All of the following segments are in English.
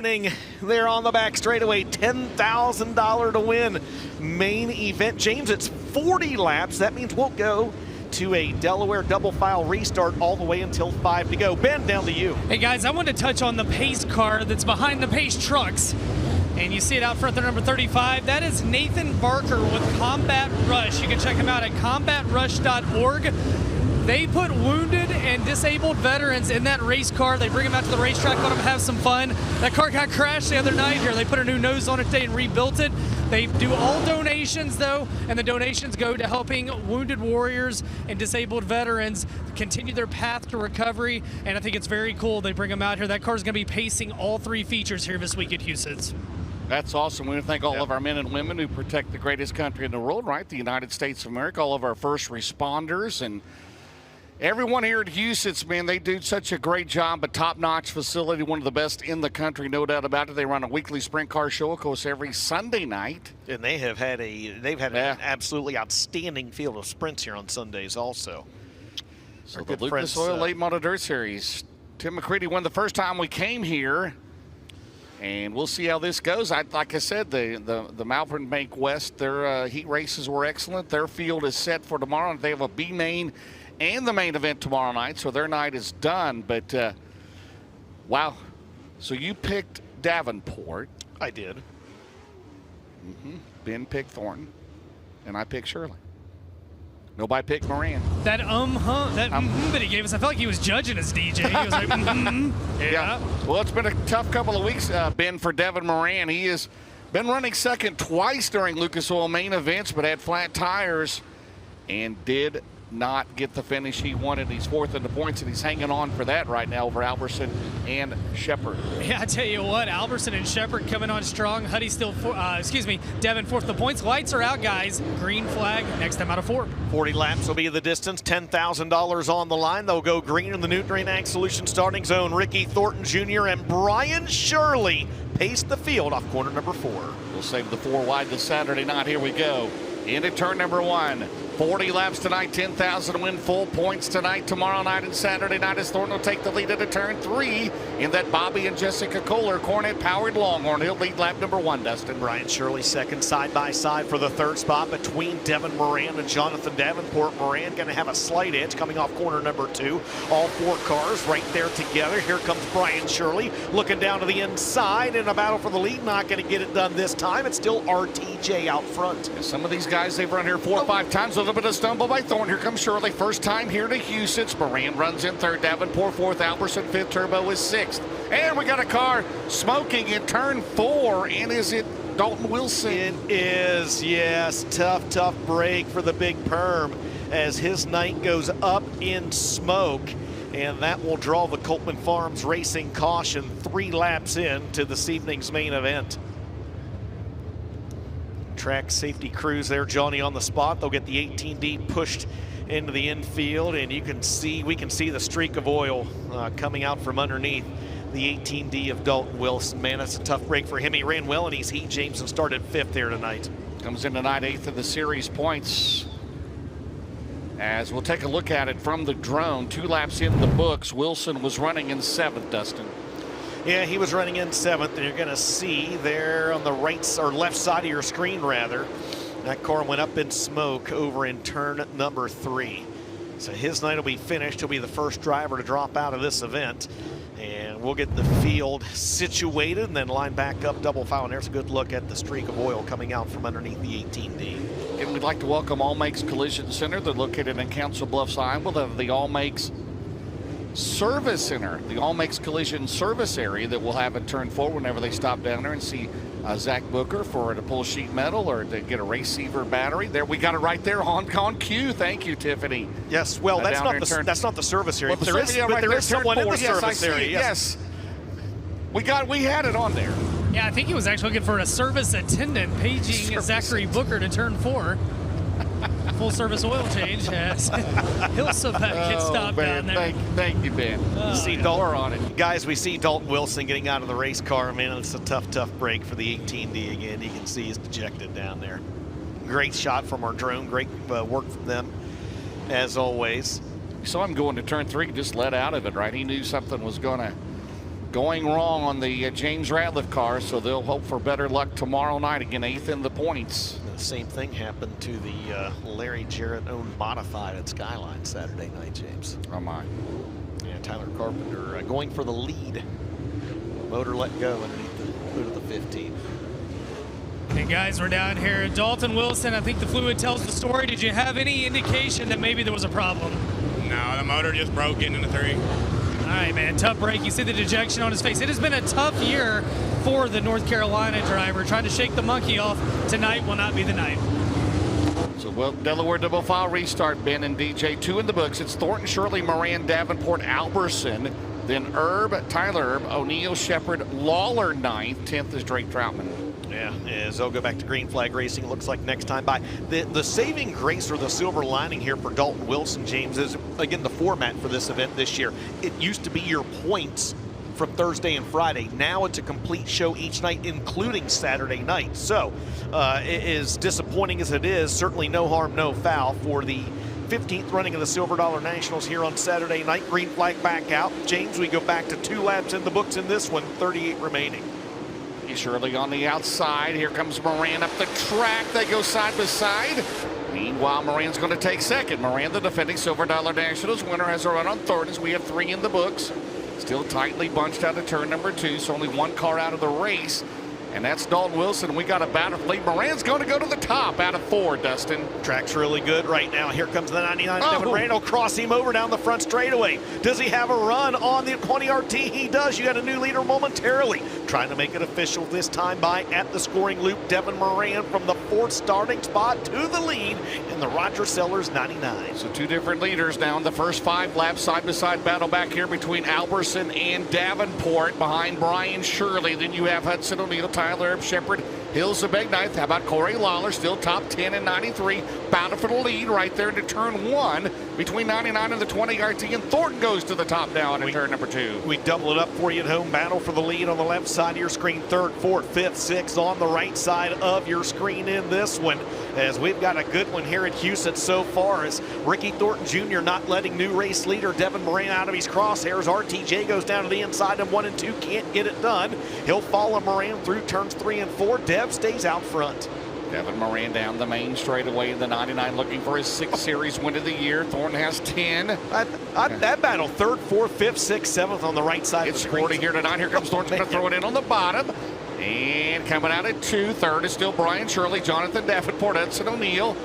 There on the back straightaway, $10,000 to win. Main event, James, it's 40 laps. That means we'll go to a Delaware double file restart all the way until 5 to go. Ben, down to you. Hey guys, I want to touch on the pace car that's behind the pace trucks. And you see it out front there, number 35. That is Nathan Barker with Combat Rush. You can check him out at combatrush.org. They put wounded and disabled veterans in that race car. They bring them out to the racetrack, let them have some fun. That car got crashed the other night here. They put a new nose on it today and rebuilt it. They do all donations though, and the donations go to helping wounded warriors and disabled veterans continue their path to recovery. And I think it's very cool they bring them out here. That car is going to be pacing all three features here this week at Huset. That's awesome. We want to thank all of our men and women who protect the greatest country in the world, right? The United States of America, all of our first responders, and everyone here at Huset, man, they do such a great job. A top-notch facility, one of the best in the country, no doubt about it. They run a weekly sprint car show, of course, every Sunday night. And they've had an absolutely outstanding field of sprints here on Sundays also. So the Lucas Oil Late Model Dirt Series. Tim McCready won the first time we came here. And we'll see how this goes. Like I said, the Malvern Bank West, their heat races were excellent. Their field is set for tomorrow. They have a B main and the main event tomorrow night, so their night is done. But, wow. So you picked Davenport. I did. Ben picked Thornton, and I picked Shirley. Nobody picked Moran. That that he gave us, I felt like he was judging us, DJ. He was like, yeah. Well, it's been a tough couple of weeks, Ben, for Devin Moran. He has been running second twice during Lucas Oil main events, but had flat tires and did not get the finish he wanted. He's fourth in the points, and he's hanging on for that right now over Alberson and Shepard. Yeah, I tell you what, Alberson and Shepard coming on strong. Huddy still, Devin fourth the points. Lights are out, guys. Green flag, next time out of 4. 40 laps will be the distance, $10,000 on the line. They'll go green in the Newton Rain Ag Solutions starting zone. Ricky Thornton Jr. and Brian Shirley pace the field off corner number 4. We'll save the 4 wide this Saturday night. Here we go. Into turn number 1. 40 laps tonight, 10,000 to win, full points tonight, tomorrow night, and Saturday night as Thornton will take the lead into turn 3 in that Bobby and Jessica Kohler Cornet-powered Longhorn. He'll lead lap number 1, Dustin. Brian Shirley second side by side for the third spot between Devin Moran and Jonathan Davenport. Moran going to have a slight edge coming off corner number 2. All 4 cars right there together. Here comes Brian Shirley looking down to the inside in a battle for the lead. Not going to get it done this time. It's still RTJ out front. And some of these guys, they've run here 4 or 5 times. A little bit of stumble by Thorne. Here comes Shirley. First time here to Huset. Moran runs in third. Davenport fourth. Alberson fifth. Turbo is 6th. And we got a car smoking in turn 4. And is it Dalton Wilson? It is, yes. Tough break for the big perm as his night goes up in smoke. And that will draw the Coltman Farms Racing caution 3 laps in to this evening's main event. Track safety crews there, Johnny on the spot. They'll get the 18D pushed into the infield, and we can see the streak of oil coming out from underneath the 18D of Dalton Wilson. Man, that's a tough break for him. He ran well in his heat, James, and started 5th there tonight. Comes in tonight 8th of the series points. As we'll take a look at it from the drone, 2 laps in the books. Wilson was running in 7th, Dustin. Yeah, he was running in 7th, and you're going to see there on the right or left side of your screen, rather, that car went up in smoke over in turn number 3. So his night will be finished. He'll be the first driver to drop out of this event, and we'll get the field situated and then line back up double file. And there's a good look at the streak of oil coming out from underneath the 18D. And we'd like to welcome All Makes Collision Center. They're located in Council Bluffs, Iowa. They have the All Makes Service Center, the All Makes Collision service area that we'll have at turn 4 whenever they stop down there and see Zach Booker to pull sheet metal or to get a receiver battery. There, we got it right there on cue. Thank you, Tiffany. Yes, well, that's not the service area. Well, there is someone in the service area. Yes. We had it on there. Yeah, I think he was actually looking for a service attendant paging Zachary Booker to turn 4. Full service oil change as Hilsabeck gets stopped down there. Thank you, Ben. See Dalton on it. Guys, we see Dalton Wilson getting out of the race car. Man, it's a tough break for the 18D again. You can see he's dejected down there. Great shot from our drone. Great work from them, as always. You saw him going to turn 3, just let out of it, right? He knew something was going to going wrong on the James Ratliff car, so they'll hope for better luck tomorrow night. Again, 8th in the points. The same thing happened to the Larry Jarrett-owned modified at Skyline Saturday night, James. Oh, my. Yeah, Tyler Carpenter going for the lead. Motor let go underneath the hood of the 15. And guys, we're down here. Dalton Wilson, I think the fluid tells the story. Did you have any indication that maybe there was a problem? No, the motor just broke getting into 3. All right, man, tough break. You see the dejection on his face. It has been a tough year for the North Carolina driver. Trying to shake the monkey off. Tonight will not be the night. So, well, Delaware double file restart, Ben and DJ. 2 in the books. It's Thornton, Shirley, Moran, Davenport, Alberson. Then Tyler Erb, O'Neill, Shepard, Lawler 9th. 10th is Drake Troutman. Yeah, as they'll go back to green flag racing, it looks like next time by. The saving grace or the silver lining here for Dalton Wilson, James, is, again, the format for this event this year. It used to be your points from Thursday and Friday. Now it's a complete show each night, including Saturday night. So, as disappointing as it is, certainly no harm, no foul for the 15th running of the Silver Dollar Nationals here on Saturday night. Green flag back out. James, we go back to 2 laps in the books in this one, 38 remaining. Shirley on the outside. Here comes Moran up the track. They go side by side. Meanwhile, Moran's going to take second. Moran, the defending Silver Dollar Nationals winner, has a run on third as we have 3 in the books. Still tightly bunched out of turn number 2, so only 1 car out of the race. And that's Dalton Wilson. We got a battle for lead. Moran's going to go to the top out of 4, Dustin. Track's really good right now. Here comes the 99. Devin Moran will cross him over down the front straightaway. Does he have a run on the 20 RT? He does. You got a new leader momentarily. Trying to make it official this time by at the scoring loop. Devin Moran from the 4th starting spot to the lead in the Roger Sellers 99. So 2 different leaders now in the first 5 laps. Side-by-side battle back here between Alberson and Davenport behind Brian Shirley. Then you have Hudson O'Neill, Tyler Erb, Shepard, Hills of Big Ninth. How about Corey Lawler, still top 10 in 93. Battle for the lead right there into turn 1 between 99 and the 20 RT. And Thornton goes to the top now in turn number 2. We double it up for you at home. Battle for the lead on the left side of your screen. 3rd, 4th, 5th, 6th on the right side of your screen in this one. As we've got a good one here at Huset so far, as Ricky Thornton Jr. not letting new race leader Devin Moran out of his crosshairs. RTJ goes down to the inside of 1 and 2, can't get it done. He'll follow Moran through turns 3 and 4. Dev stays out front. Devin Moran down the main straightaway in the 99, looking for his 6th series win of the year. Thornton has 10. That battle, 3rd, 4th, 5th, 6th, 7th on the right side of the screen. It's sporty here tonight. Here comes Thornton, going to throw it in on the bottom. And coming out at 2, 3rd is still Brian Shirley, Jonathan Davenport, Hudson O'Neill.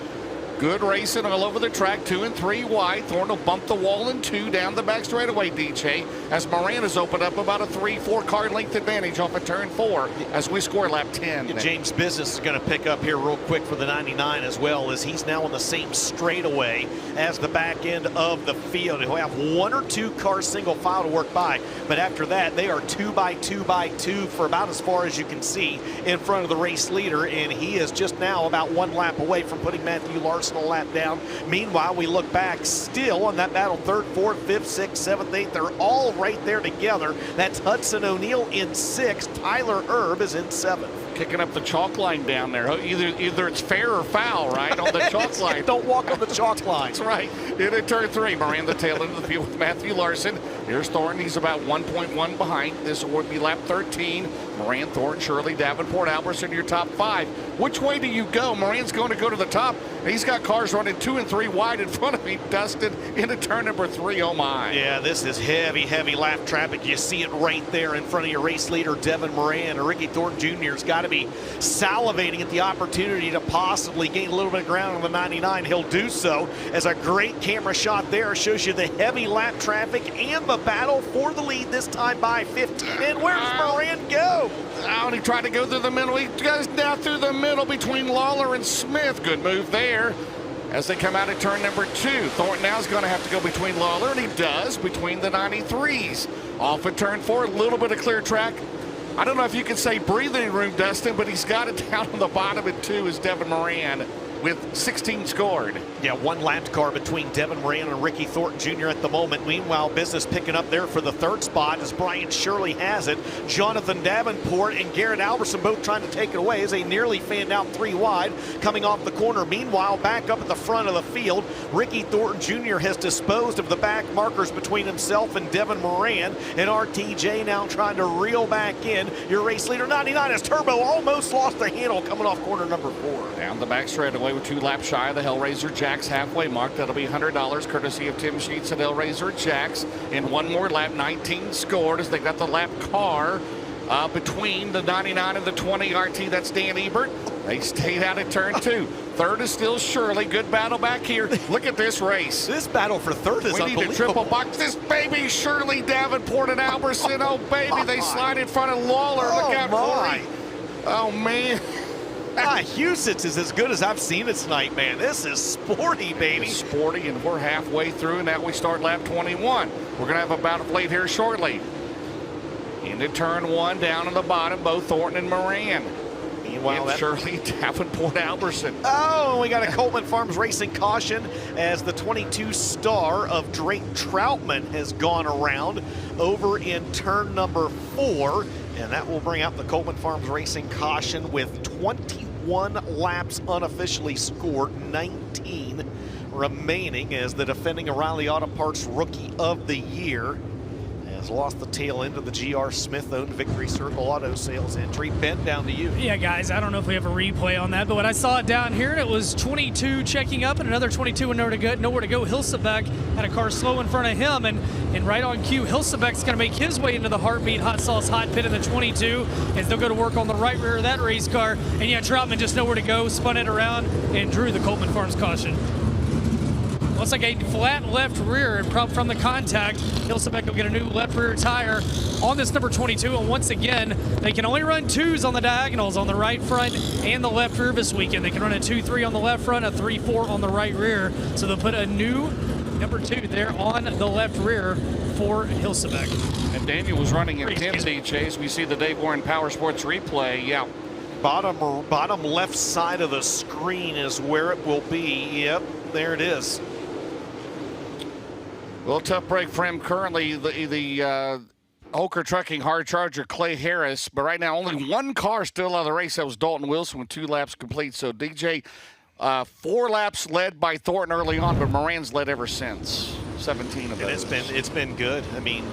Good racing all over the track, 2 and 3 wide. Thornton will bump the wall in 2 down the back straightaway, DJ, as Moran has opened up about a 3-4 car length advantage off of turn 4 as we score lap 10. Yeah, James Business is going to pick up here real quick for the 99 as well, as he's now on the same straightaway as the back end of the field. He'll have 1 or 2 cars single file to work by, but after that they are 2 by 2 by 2 for about as far as you can see in front of the race leader, and he is just now about 1 lap away from putting Matthew Larson a lap down. Meanwhile, we look back still on that battle, 3rd, 4th, 5th, 6th, 7th, 8th. They're all right there together. That's Hudson O'Neill in 6th. Tyler Erb is in 7th. Kicking up the chalk line down there. Either it's fair or foul, right, on the chalk line. Don't walk on the chalk line. That's right. Into turn 3, Moran the tail end of the field with Matthew Larson. Here's Thornton. He's about 1.1 behind. This would be lap 13. Moran, Thornton, Shirley, Davenport, Alberson, your top 5. Which way do you go? Moran's going to go to the top. He's got cars running 2 and 3 wide in front of him. Dustin into turn number 3. Oh, my. Yeah, this is heavy lap traffic. You see it right there in front of your race leader, Devin Moran. Ricky Thornton Jr. has got to be salivating at the opportunity to possibly gain a little bit of ground on the 99. He'll do so, as a great camera shot there shows you the heavy lap traffic and the battle for the lead, this time by 15. And where does Moran go? Oh, and he tried to go through the middle. He goes down through the middle between Lawler and Smith. Good move there as they come out at turn number 2. Thornton now is going to have to go between Lawler, and he does, between the 93s. Off at turn 4, a little bit of clear track. I don't know if you can say breathing room, Dustin, but he's got it down on the bottom at 2 is Devin Moran. with 16 scored. Yeah, one lapped car between Devin Moran and Ricky Thornton Jr. at the moment. Meanwhile, business picking up there for the third spot as Brian Shirley has it. Jonathan Davenport and Garrett Alberson both trying to take it away as they nearly fanned out 3 wide coming off the corner. Meanwhile, back up at the front of the field, Ricky Thornton Jr. has disposed of the back markers between himself and Devin Moran, and RTJ now trying to reel back in. Your race leader 99 as Turbo almost lost the handle coming off corner number 4. Down the back straightaway with 2 laps shy of the Hellraiser Jack's halfway mark. That'll be $100 courtesy of Tim Sheets at Hellraiser Jack's. In one more lap, 19 scored as they got the lap car between the 99 and the 20 RT. That's Dan Ebert. They stayed out at turn 2. Third is still Shirley. Good battle back here. Look at this race. This battle for third is unbelievable. We need to triple box this baby. Shirley, Davenport, and Alberson. Oh, baby, they slide in front of Lawler. Look out, Corey. Oh, man. Huset's is as good as I've seen it tonight, man. This is sporty, baby. It's sporty, and we're halfway through, and now we start lap 21. We're going to have a battle plate here shortly. Into turn 1, down on the bottom, both Thornton and Moran. Meanwhile, Shirley, Davenport, Alberson. Oh, we got a Coleman Farms Racing caution as the 22 star of Drake Troutman has gone around over in turn number 4. And that will bring out the Coleman Farms Racing caution with 21 laps unofficially scored, 19 remaining as the defending O'Reilly Auto Parts Rookie of the Year has lost the tail end of the G.R. Smith-owned Victory Circle Auto Sales entry. Ben, down to you. Yeah, guys, I don't know if we have a replay on that, but when I saw it down here, it was 22 checking up and another 22 and nowhere to go. Hilsebeck had a car slow in front of him, and right on cue, Hilsebeck's going to make his way into the Heartbeat Hot Sauce Hot Pit in the 22 as they'll go to work on the right rear of that race car. And yeah, Troutman just nowhere to go, spun it around, and drew the Coleman Farms caution. Looks like a flat left rear, and from the contact, Hilsebeck will get a new left rear tire on this number 22. And once again, they can only run 2s on the diagonals on the right front and the left rear this weekend. They can run a 2-3 on the left front, a 3-4 on the right rear. So they'll put a new number 2 there on the left rear for Hilsebeck. And Daniel was running in 10 DJs. We see the Dave Warren Power Sports replay. Yeah. Bottom left side of the screen is where it will be. Yep, there it is. A little tough break for him currently, the Holker Trucking hard charger Clay Harris, but right now only one car still out of the race. That was Dalton Wilson with 2 laps complete. So DJ, 4 laps led by Thornton early on, but Moran's led ever since. 17 of those. It's been good. I mean,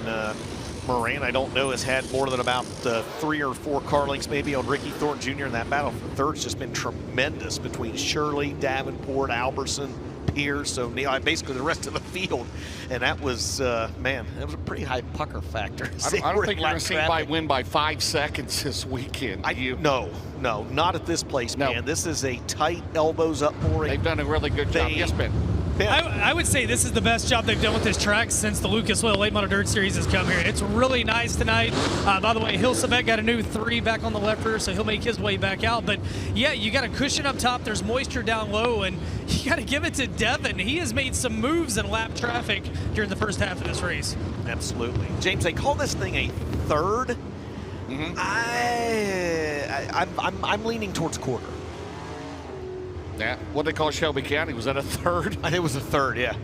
Moran, I don't know, has had more than about 3 or 4 car links maybe on Ricky Thornton Jr. in that battle for third's just been tremendous between Shirley, Davenport, Alberson, Pierce, so basically the rest of the field. And that was, man, that was a pretty high pucker factor. I don't think you're going to see anybody win by 5 seconds this weekend. No, not at this place, man. This is a tight elbows up boring. They've done a really good job. Yes, Ben. I would say this is the best job they've done with this track since the Lucas Oil Late Model Dirt Series has come here. It's really nice tonight. By the way, Hilsebeck got a new 3 back on the left rear, so he'll make his way back out. But yeah, you got a cushion up top. There's moisture down low, and you got to give it to Devin. He has made some moves in lap traffic during the first half of this race. Absolutely. James, they call this thing a third. Mm-hmm. I'm leaning towards quarter. Yeah, what they call Shelby County, was that a third? I think it was a third, yeah.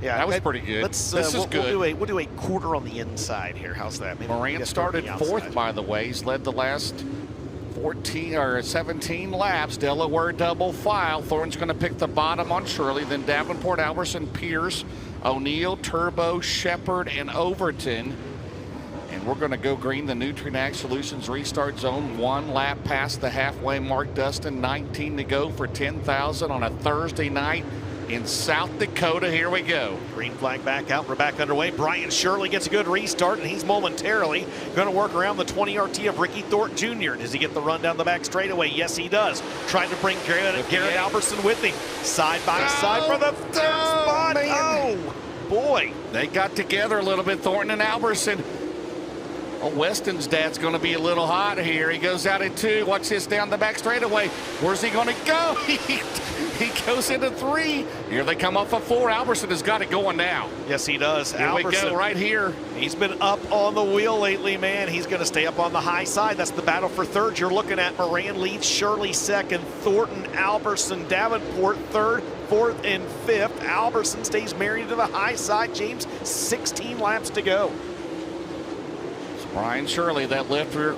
Yeah, that was pretty good. This is good. We'll do a quarter on the inside here. How's that? Maybe Moran started 4th, by the way. He's led the last 14 or 17 laps. Delaware double file. Thornton's going to pick the bottom on Shirley. Then Davenport, Alberson, Pierce, O'Neill, Turbo, Shepard, and Overton. And we're going to go green. The Nutrien Solutions restart zone. 1 lap past the halfway mark. Dustin, 19 to go for 10,000 on a Thursday night in South Dakota. Here we go. Green flag back out. We're back underway. Brian Shirley gets a good restart, and he's momentarily going to work around the 20 RT of Ricky Thornton Jr. Does he get the run down the back straightaway? Yes, he does. Trying to bring Garrett Alberson with him. Side by side for the third spot. Man. Oh, boy. They got together a little bit, Thornton and Alberson. Well, Weston's dad's going to be a little hot here. He goes out at 2. Watch this down the back straightaway. Where's he going to go? He goes into 3. Here they come off of 4. Alberson has got it going now. Yes, he does. Here we go right here. He's been up on the wheel lately, man. He's going to stay up on the high side. That's the battle for third. You're looking at Moran leads, Shirley second, Thornton, Alberson, Davenport third, fourth, and fifth. Alberson stays married to the high side. James, 16 laps to go. Brian Shirley, that left rear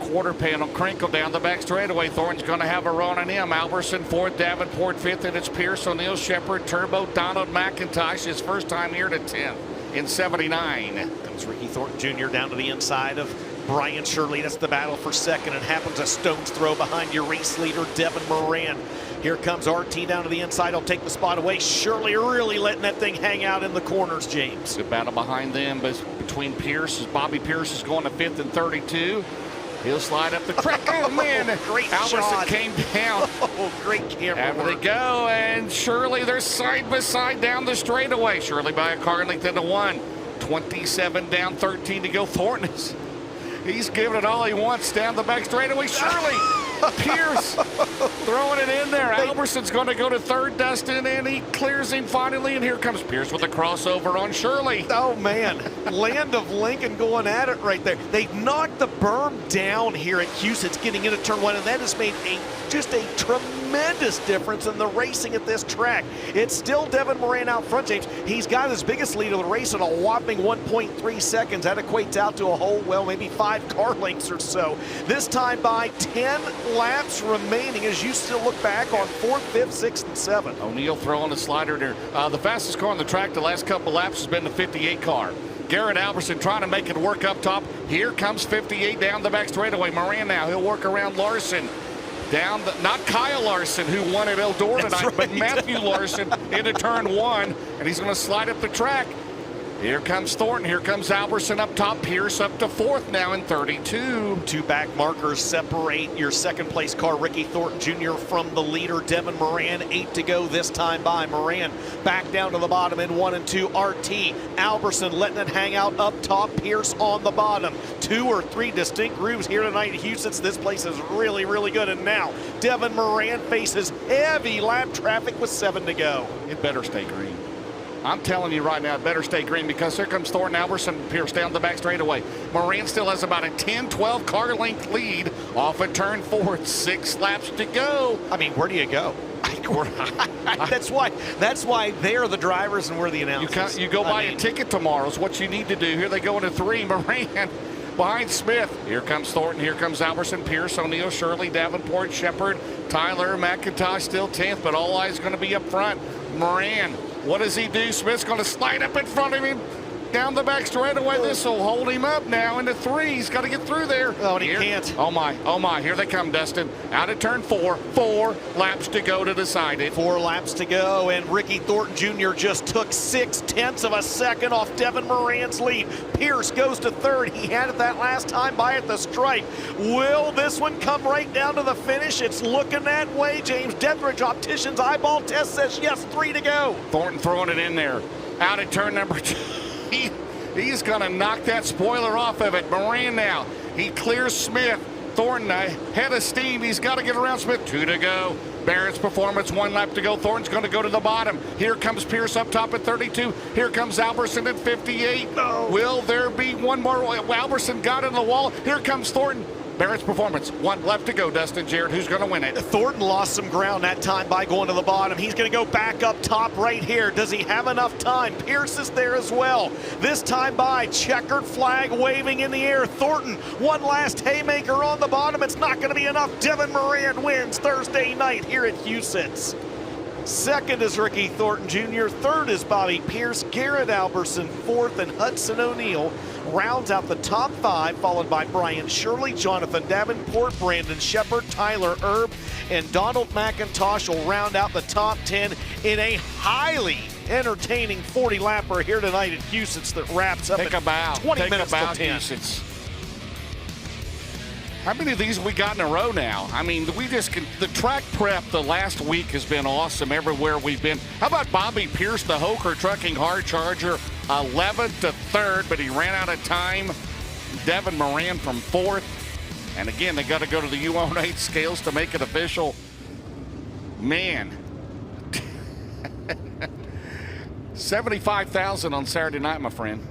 quarter panel crinkle down the back straightaway. Thornton's going to have a run on him. Alberson fourth, Davenport fifth, and it's Pierce, O'Neill, Shepard, Turbo, Donald McIntosh. His first time here to 10th in 79. Comes Ricky Thornton Jr. down to the inside of Brian Shirley. That's the battle for second, and happens a stone's throw behind your race leader, Devin Moran. Here comes RT down to the inside. He'll take the spot away. Shirley really letting that thing hang out in the corners, James. Good battle behind them, but between Pierce, Bobby Pierce is going to 5th and 32. He'll slide up the track. Oh, man. Great Alberson shot. came down. Oh, great camera After work. they go, and Shirley, they're side by side down the straightaway. Shirley by a car length into 1. 27 down, 13 to go. Thornton he's giving it all he wants down the back straightaway. Shirley, Pierce throwing it in there. Alberson's going to go to third, Dustin, and he clears him finally. And here comes Pierce with a crossover on Shirley. Oh, man. Land of Lincoln going at it right there. They've knocked the berm down here at Huset's getting into turn 1, and that has made just a tremendous difference in the racing at this track. It's still Devin Moran out front, James. He's got his biggest lead of the race at a whopping 1.3 seconds. That equates out to a whole, well, maybe 5 car lengths or so. This time by 10 laps remaining as you still look back on 4th, 5th, 6th, and 7th. O'Neill throwing a slider there. The fastest car on the track the last couple laps has been the 58 car. Garrett Alberson trying to make it work up top. Here comes 58 down the back straightaway. Moran now, he'll work around Larson. Down the, not Kyle Larson, who won at Eldora tonight, right. But Matthew Larson into turn 1, and he's going to slide up the track. Here comes Thornton. Here comes Alberson up top. Pierce up to 4th now in 32. 2 back markers separate your second place car, Ricky Thornton Jr. from the leader, Devin Moran. 8 to go this time by. Moran back down to the bottom in 1 and 2. RT, Alberson letting it hang out up top. Pierce on the bottom. 2 or 3 distinct grooves here tonight at Huset's. This place is really, really good. And now Devin Moran faces heavy lap traffic with 7 to go. It better stay green. I'm telling you right now, it better stay green, because here comes Thornton, Alberson, Pierce down the back straightaway. Moran still has about a 10-12 car length lead off of turn 4. 6 laps to go. I mean, where do you go? That's why they're the drivers and we're the announcers. You go buy a ticket tomorrow is what you need to do. Here they go into 3. Moran behind Smith. Here comes Thornton. Here comes Alberson, Pierce, O'Neill, Shirley, Davenport, Shepard, Tyler, McIntosh still 10th, but all eyes going to be up front. Moran, what does he do? Smith's going to slide up in front of him down the back straightaway. This will hold him up now into 3. He's got to get through there. Oh, and he can't. Oh my, here they come, Dustin. Out of turn 4. 4 laps to go to decide it. 4 laps to go, and Ricky Thornton Jr. just took 0.6 of a second off Devin Moran's lead. Pierce goes to 3rd. He had it that last time by at the stripe. Will this one come right down to the finish? It's looking that way, James. Deathridge Opticians eyeball test says yes, 3 to go. Thornton throwing it in there. Out at turn number 2. He's going to knock that spoiler off of it. Moran now. He clears Smith. Thornton ahead of steam. He's got to get around Smith. 2 to go. Barrett's Performance, 1 lap to go. Thornton's going to go to the bottom. Here comes Pierce up top at 32. Here comes Alberson at 58. No. Will there be one more? Alberson got in the wall. Here comes Thornton. Barrett's Performance, 1 left to go. Dustin, Jared, who's going to win it? Thornton lost some ground that time by going to the bottom. He's going to go back up top right here. Does he have enough time? Pierce is there as well. This time by, checkered flag waving in the air. Thornton, one last haymaker on the bottom. It's not going to be enough. Devin Moran wins Thursday night here at Huset's. Second is Ricky Thornton Jr. Third is Bobby Pierce. Garrett Alberson fourth, and Hudson O'Neill rounds out the top 5, followed by Brian Shirley, Jonathan Davenport, Brandon Shepard, Tyler Erb, and Donald McIntosh will round out the top 10 in a highly entertaining 40-lapper here tonight at Huset's that wraps up at 20 minutes till 10. Huset's. How many of these have we got in a row now? I mean, the track prep the last week has been awesome everywhere we've been. How about Bobby Pierce, the Hoker Trucking Hard Charger, 11th to 3rd, but he ran out of time. Devin Moran from 4th. And again, they got to go to the U-8 scales to make it official. Man. 75,000 on Saturday night, my friend.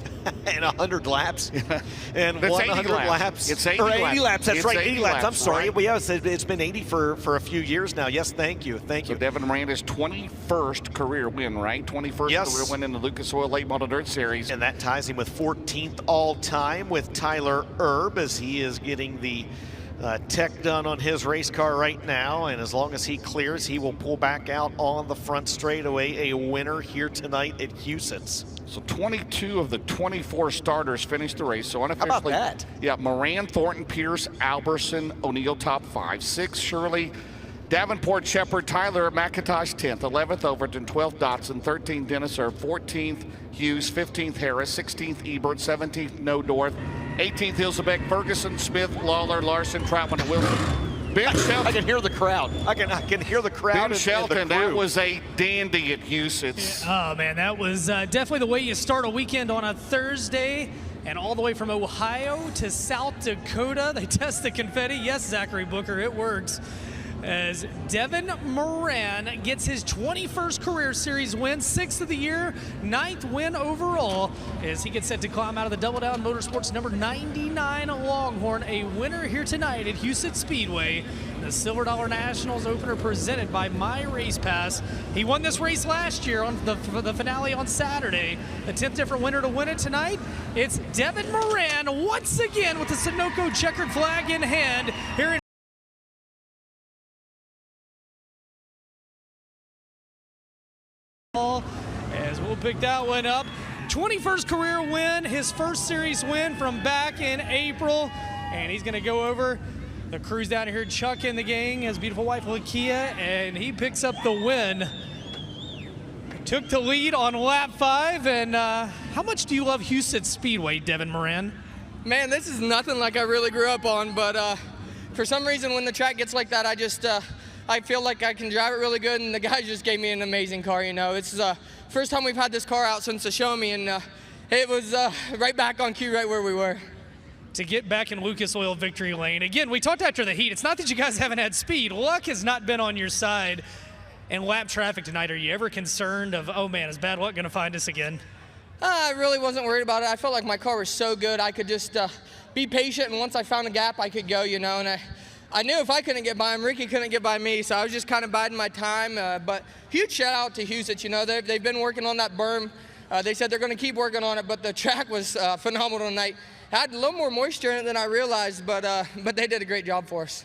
And 100 laps. And That's 100 laps. It's 80 or 80 laps. That's It's right, 80 80 laps. I'm sorry. right? Well, yeah, it's been 80 for a few years now. Yes, thank you. Thank So you. Devin Miranda's 21st career win, right? 21st Yes. career win in the Lucas Oil Late Model Dirt Series. And that ties him with 14th all-time with Tyler Erb, as he is getting the tech done on his race car right now. And as long as he clears, he will pull back out on the front straightaway, a winner here tonight at Huset's. So 22 of the 24 starters finished the race. So unofficially, How about that? Yeah, Moran, Thornton, Pierce, Alberson, O'Neill top 5. 6, Shirley, Davenport, Shepard, Tyler, McIntosh 10th, 11th Overton, 12th Dotson, 13th Dennis Erb, 14th Hughes, 15th Harris, 16th Ebert, 17th Nodorth, 18th Hilsebeck, Ferguson, Smith, Lawler, Larson, Troutman, and Wilson. Ben Shelton. I can hear the crowd. I can hear the crowd. Ben and Shelton, the crew. that was a dandy at Huset's. Oh, man, that was definitely the way you start a weekend on a Thursday. And all the way from Ohio to South Dakota, they test the confetti. Yes, Zachary Booker, it works. As Devin Moran gets his 21st career series win, 6th of the year, 9th win overall, as he gets set to climb out of the Double Down Motorsports number 99 Longhorn, a winner here tonight at Huset Speedway. The Silver Dollar Nationals opener presented by My Race Pass. He won this race last year on the finale on Saturday. The 10th different winner to win it tonight. It's Devin Moran once again with the Sunoco checkered flag in hand here in as we'll pick that one up. 21st career win, his first series win from back in April. And he's gonna go over the crews down here, Chuck and the gang, his beautiful wife Lakia, and he picks up the win. Took the lead on lap 5, and how much do you love Huset Speedway, Devin Moran? Man, this is nothing like I really grew up on, but for some reason when the track gets like that, I feel like I can drive it really good, and the guys just gave me an amazing car, you know. It's the first time we've had this car out since the Show Me, and it was right back on cue, right where we were. To get back in Lucas Oil victory lane. Again, we talked after the heat. It's not that you guys haven't had speed. Luck has not been on your side. And lap traffic tonight, are you ever concerned of, oh man, is bad luck going to find us again? I really wasn't worried about it. I felt like my car was so good. I could just be patient, and once I found a gap, I could go, you know. And I knew if I couldn't get by him, Ricky couldn't get by me, so I was just kind of biding my time. But huge shout out to Huset. You know, they've been working on that berm. They said they're going to keep working on it, but the track was phenomenal tonight. Had a little more moisture in it than I realized, but they did a great job for us.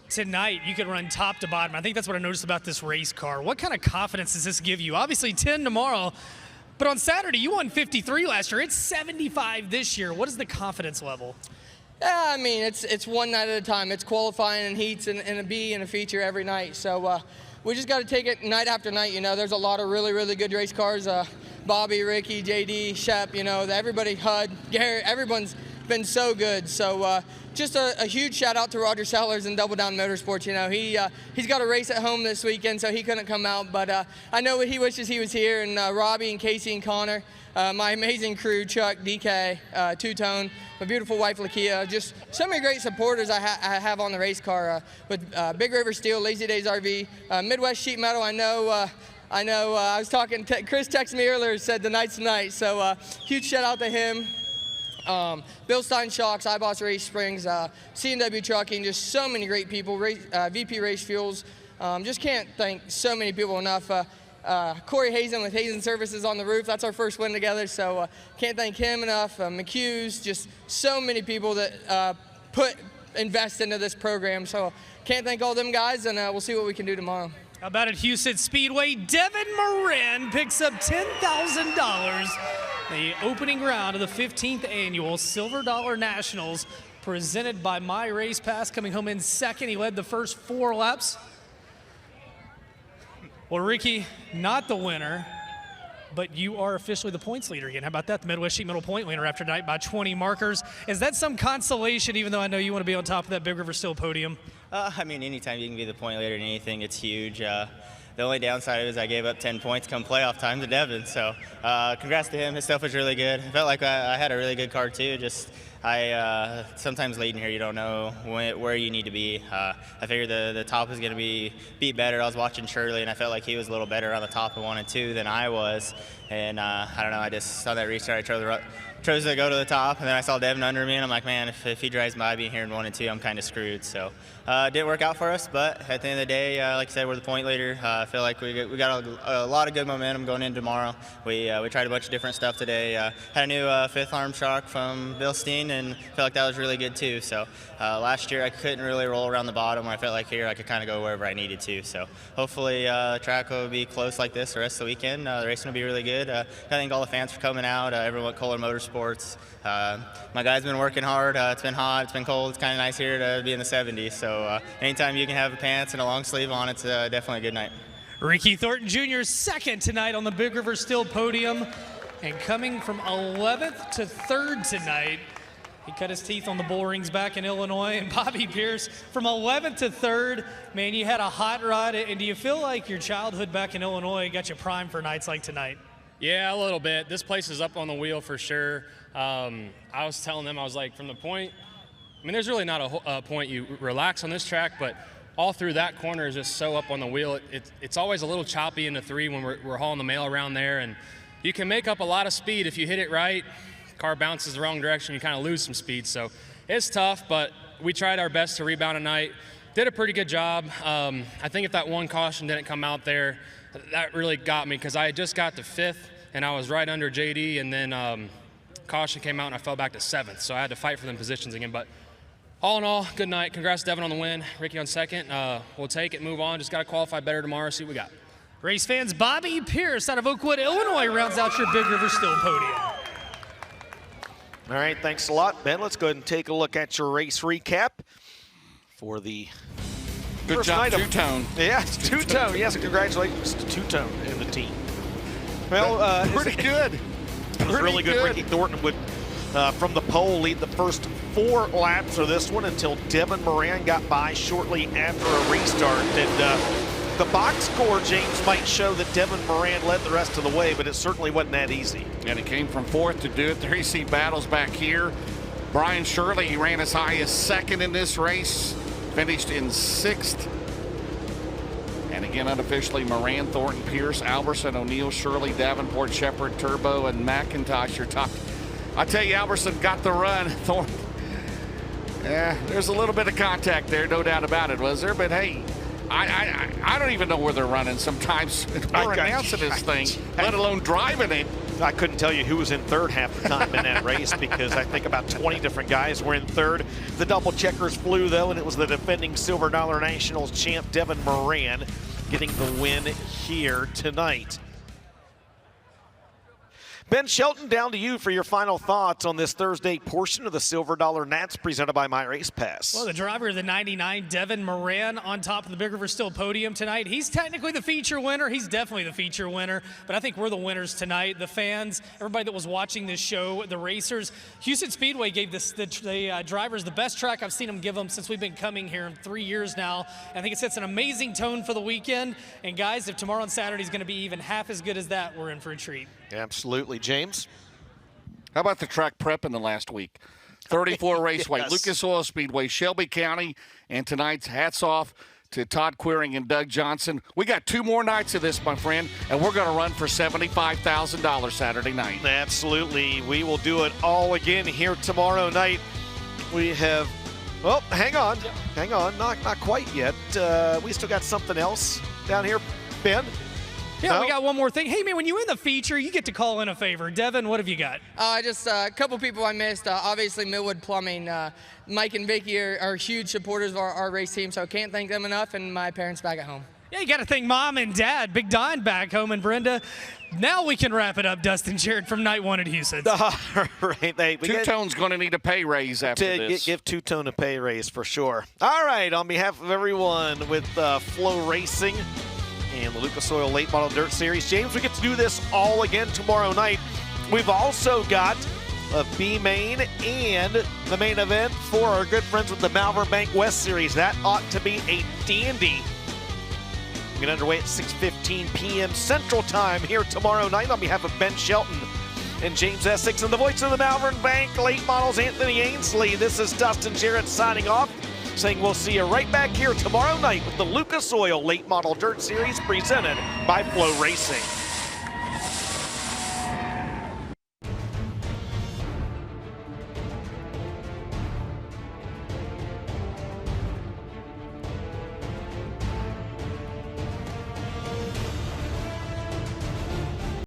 Tonight, you could run top to bottom. I think that's what I noticed about this race car. What kind of confidence does this give you? Obviously 10 tomorrow, but on Saturday, you won 53 last year. It's 75 this year. What is the confidence level? Yeah, I mean, it's one night at a time. It's qualifying and heats and a B and a feature every night. So we just got to take it night after night. You know, there's a lot of really, really good race cars. Bobby, Ricky, JD, Shep, you know, everybody, HUD, Garrett, everyone's been so good. So just a huge shout out to Roger Sellers and Double Down Motorsports. You know, he's got a race at home this weekend, so he couldn't come out. But I know he wishes he was here. And Robbie and Casey and Connor, my amazing crew, Chuck, DK, Two-Tone, my beautiful wife, Lakia, just so many great supporters I have on the race car with Big River Steel, Lazy Days RV, Midwest Sheet Metal. I know I was talking, Chris texted me earlier, said the night's tonight, so huge shout out to him. Bill Stein Shocks, iBoss Race Springs, C&W Trucking, just so many great people, VP Race Fuels. Just can't thank so many people enough. Corey Hazen with Hazen Services on the roof, that's our first win together, so can't thank him enough. McHugh's, just so many people that invest into this program, so can't thank all them guys, and we'll see what we can do tomorrow. How about at Huset Speedway? Devin Moran picks up $10,000. The opening round of the 15th annual Silver Dollar Nationals presented by My Race Pass, coming home in second. He led the first 4 laps. Well, Ricky, not the winner, but you are officially the points leader again. How about that? The Midwest Sheet Metal point leader after tonight by 20 markers. Is that some consolation, even though I know you want to be on top of that Big River Steel podium? I mean, anytime you can be the point leader in anything, it's huge. The only downside is I gave up 10 points come playoff time to Devin. So congrats to him. His stuff was really good. I felt like I had a really good car too. Just sometimes late in here you don't know where you need to be. I figured the top was going to be better. I was watching Shirley, and I felt like he was a little better on the top of 1 and 2 than I was. And I don't know, I just saw that restart. I chose to go to the top, and then I saw Devin under me, and I'm like, man, if he drives by me here in 1 and 2, I'm kind of screwed. So it didn't work out for us, but at the end of the day, like I said, we're the point leader. I feel like we got a lot of good momentum going into tomorrow. We tried a bunch of different stuff today. Had a new fifth arm shock from Bill Steen, and felt like that was really good too. So last year I couldn't really roll around the bottom, where I felt like here I could kind of go wherever I needed to. So hopefully track will be close like this the rest of the weekend. The racing will be really good. I thank all the fans for coming out, everyone at Kohler Motorsports. My guys been working hard. It's been hot, it's been cold. It's kind of nice here to be in the 70s. So anytime you can have pants and a long sleeve on, it's definitely a good night. Ricky Thornton Jr. second tonight on the Big River Steel podium, and coming from 11th to 3rd tonight. He cut his teeth on the bull rings back in Illinois. And Bobby Pierce from 11th to 3rd. Man, you had a hot rod. And do you feel like your childhood back in Illinois got you primed for nights like tonight? Yeah, a little bit. This place is up on the wheel for sure. I was telling them, I was like, from the point, I mean, there's really not a point you relax on this track, but all through that corner is just so up on the wheel. It's always a little choppy in the 3 when we're hauling the mail around there, and you can make up a lot of speed if you hit it right. Car bounces the wrong direction, you kind of lose some speed. So it's tough, but we tried our best to rebound tonight. Did a pretty good job. I think if that one caution didn't come out there, that really got me, because I had just got to 5th and I was right under JD, and then caution came out and I fell back to 7th. So I had to fight for them positions again. But all in all, good night. Congrats, Devin, on the win. Ricky on 2nd. We'll take it, move on. Just got to qualify better tomorrow, see what we got. Race fans, Bobby Pierce out of Oakwood, Illinois rounds out your Big River Steel podium. All right, thanks a lot, Ben. Let's go ahead and take a look at your race recap for the Good first job, night of Two-Tone. Yeah, Two-Tone. Yes, congratulations to Two-Tone and the team. Well, pretty good. It was really good. Ricky Thornton would, from the pole, lead the first 4 laps of this one until Devin Moran got by shortly after a restart. And the box score, James, might show that Devin Moran led the rest of the way, but it certainly wasn't that easy. And it came from 4th to do it. There you see battles back here. Brian Shirley, he ran as high as 2nd in this race, finished in 6th. And again, unofficially, Moran, Thornton, Pierce, Alberson, O'Neill, Shirley, Davenport, Shepard, Turbo, and McIntosh are top. I tell you, Alberson got the run. Thornton, there's a little bit of contact there, no doubt about it, was there? But hey, I don't even know where they're running sometimes. We're announcing this thing, let alone driving it. I couldn't tell you who was in 3rd half the time in that race, because I think about 20 different guys were in 3rd. The double checkers flew, though, and it was the defending Silver Dollar Nationals champ Devin Moran getting the win here tonight. Ben Shelton, down to you for your final thoughts on this Thursday portion of the Silver Dollar Nats presented by My Race Pass. Well, the driver of the 99, Devin Moran, on top of the Big River Steel podium tonight. He's technically the feature winner. He's definitely the feature winner, but I think we're the winners tonight. The fans, everybody that was watching this show, the racers. Huset Speedway gave the drivers the best track I've seen them give them since we've been coming here in 3 years now. I think it sets an amazing tone for the weekend. And guys, if tomorrow and Saturday is going to be even half as good as that, we're in for a treat. Absolutely. James? How about the track prep in the last week? 34 Raceway, Yes. Lucas Oil Speedway, Shelby County, and tonight's hats off to Todd Quiring and Doug Johnson. We got 2 more nights of this, my friend, and we're going to run for $75,000 Saturday night. Absolutely. We will do it all again here tomorrow night. We have, well, hang on, not quite yet. We still got something else down here, Ben. Yeah, No? we got one more thing. Hey, man, when you win the feature, you get to call in a favor. Devin, what have you got? Just a couple people I missed. Obviously, Millwood Plumbing. Mike and Vicky are huge supporters of our race team, so I can't thank them enough, and my parents back at home. Yeah, you got to thank Mom and Dad, Big Don back home, and Brenda. Now we can wrap it up, Dustin Jared from Night 1 at Huset. All right, Two-Tone's going to need a pay raise after this. Give Two-Tone a pay raise for sure. All right, on behalf of everyone with Flow Racing and the Lucas Oil Late Model Dirt Series, James, we get to do this all again tomorrow night. We've also got a B main and the main event for our good friends with the Malvern Bank West Series. That ought to be a dandy. We get underway at 6:15 p.m. Central Time here tomorrow night. On behalf of Ben Shelton And James Essex and the voice of the Malvern Bank late models, Anthony Ainsley. This is Dustin Jarrett signing off, saying we'll see you right back here tomorrow night with the Lucas Oil Late Model Dirt Series presented by Flow Racing.